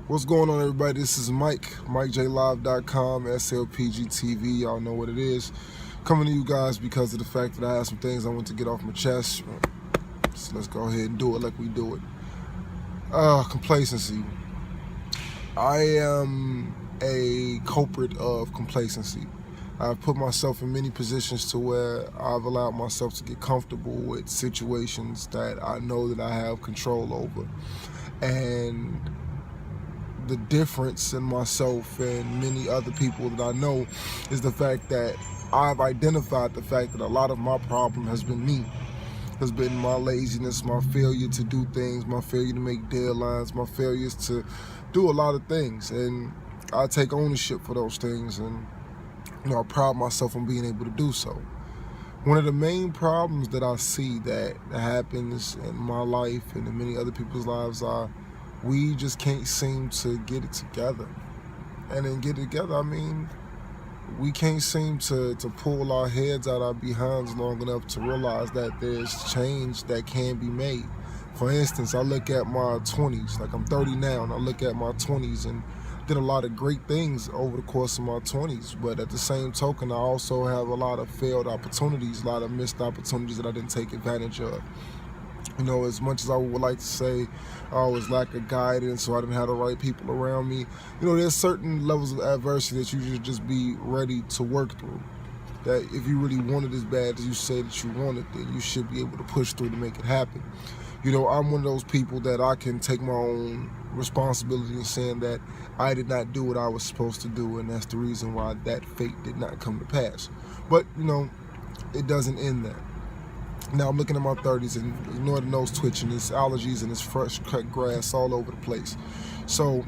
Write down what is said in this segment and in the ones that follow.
What's going on, everybody? This is Mike, MikeJLive.com, SLPGTV. Y'all know what it is. Coming to you guys because of the fact that I have some things I want to get off my chest. So let's go ahead and do it like we do it. Complacency. I am a culprit of complacency. I've put myself in many positions to where I've allowed myself to get comfortable with situations that I know that I have control over. And the difference in myself and many other people that I know is the fact that I've identified the fact that a lot of my problem has been me, has been my laziness, my failure to do things, my failure to make deadlines, my failures to do a lot of things. And I take ownership for those things, and I pride myself on being able to do so. One of the main problems that I see that happens in my life and in many other people's lives are we just can't seem to get it together. And in get it together, I mean, we can't seem to pull our heads out our behinds long enough to realize that there's change that can be made. For instance, I look at my 20s, like I'm 30 now, and I look at my 20s and did a lot of great things over the course of my 20s, but at the same token, I also have a lot of failed opportunities, a lot of missed opportunities that I didn't take advantage of. As much as I would like to say I was lack of guidance or I didn't have the right people around me, there's certain levels of adversity that you should just be ready to work through. That if you really want it as bad as you say that you want it, then you should be able to push through to make it happen. I'm one of those people that I can take my own responsibility in saying that I did not do what I was supposed to do, and that's the reason why that fate did not come to pass. But, it doesn't end there. Now I'm looking at my 30s and ignore the nose twitching, it's allergies and it's fresh cut grass all over the place. So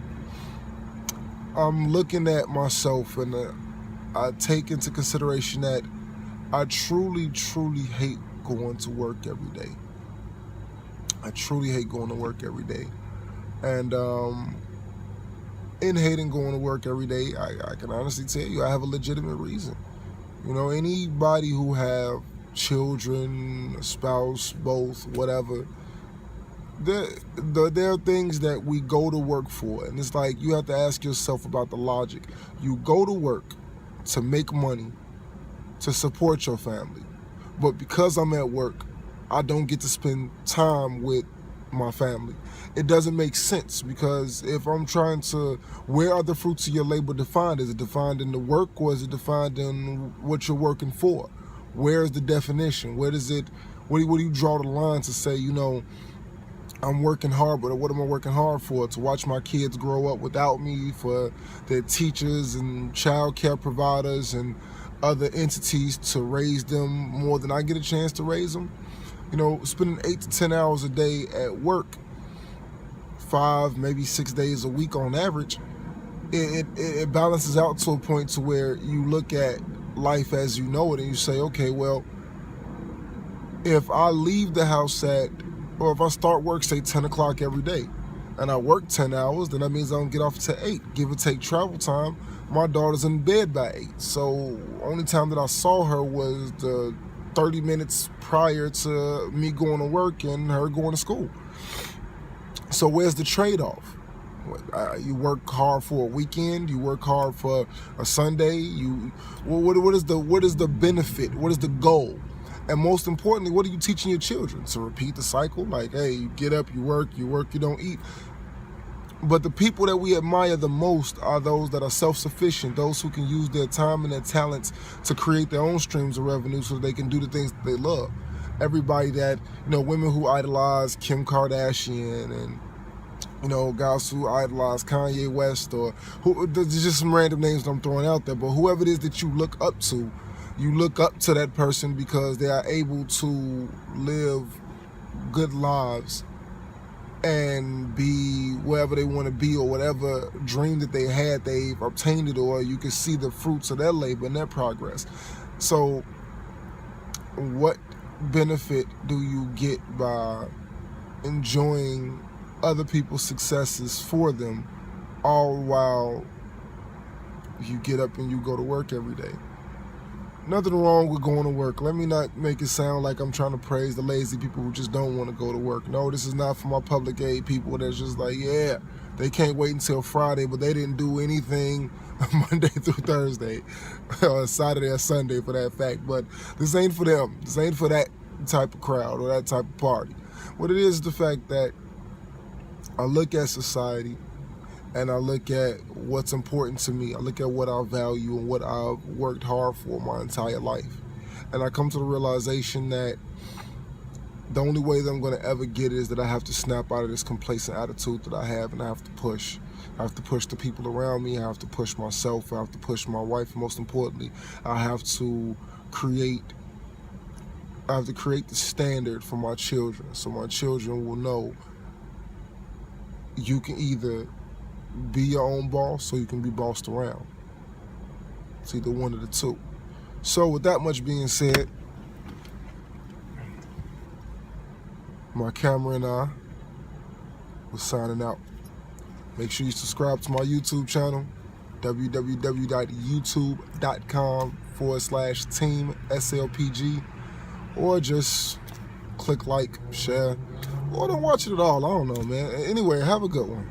I'm looking at myself and I take into consideration that I truly hate going to work every day. I truly hate going to work every day. And in hating going to work every day, I can honestly tell you I have a legitimate reason. Anybody who have children, a spouse, both, whatever, there are things that we go to work for. And it's like you have to ask yourself about the logic. You go to work to make money, to support your family. But because I'm at work, I don't get to spend time with my family. It doesn't make sense, because if I'm trying to, where are the fruits of your labor defined? Is it defined in the work, or is it defined in what you're working for? Where is the definition? Where do you draw the line to say, I'm working hard, but what am I working hard for? To watch my kids grow up without me, for their teachers and child care providers and other entities to raise them more than I get a chance to raise them? Spending 8 to 10 hours a day at work, 5, maybe 6 days a week on average, it balances out to a point to where you look at life as you know it and you say, okay, well, if I leave the house or if I start work, say 10 o'clock every day, and I work 10 hours, then that means I don't get off till 8. Give or take travel time, my daughter's in bed by 8. So only time that I saw her was the 30 minutes prior to me going to work and her going to school. So where's the trade-off? You work hard for a weekend, you work hard for a Sunday, what is the benefit? What is the goal? And most importantly, what are you teaching your children? To repeat the cycle? Like, hey, you get up, you work, you don't eat. But the people that we admire the most are those that are self-sufficient, those who can use their time and their talents to create their own streams of revenue so they can do the things that they love. Everybody that, women who idolize Kim Kardashian and, guys who idolize Kanye West, or there's just some random names that I'm throwing out there, but whoever it is that you look up to that person because they are able to live good lives and be wherever they want to be, or whatever dream that they had, they've obtained it, or you can see the fruits of their labor and their progress. So what benefit do you get by enjoying other people's successes for them, all while you get up and you go to work every day? Nothing wrong with going to work. Let me not make it sound like I'm trying to praise the lazy people who just don't want to go to work. No, this is not for my public aid people that's just like, yeah, they can't wait until Friday, but they didn't do anything Monday through Thursday, or Saturday or Sunday for that fact. But this ain't for them. This ain't for that type of crowd or that type of party. What it is the fact that I look at society and I look at what's important to me. I look at what I value and what I've worked hard for my entire life. And I come to the realization that the only way that I'm going to ever get it is that I have to snap out of this complacent attitude that I have, and I have to push. I have to push the people around me. I have to push myself. I have to push my wife. And most importantly, I have to create the standard for my children, so my children will know you can either be your own boss or you can be bossed around. It's either one of the two. So with that much being said, my camera and I was signing out. Make sure you subscribe to my YouTube channel, www.youtube.com/team SLPG, or just click like, share, or don't watch it at all. I don't know, man. Anyway, have a good one.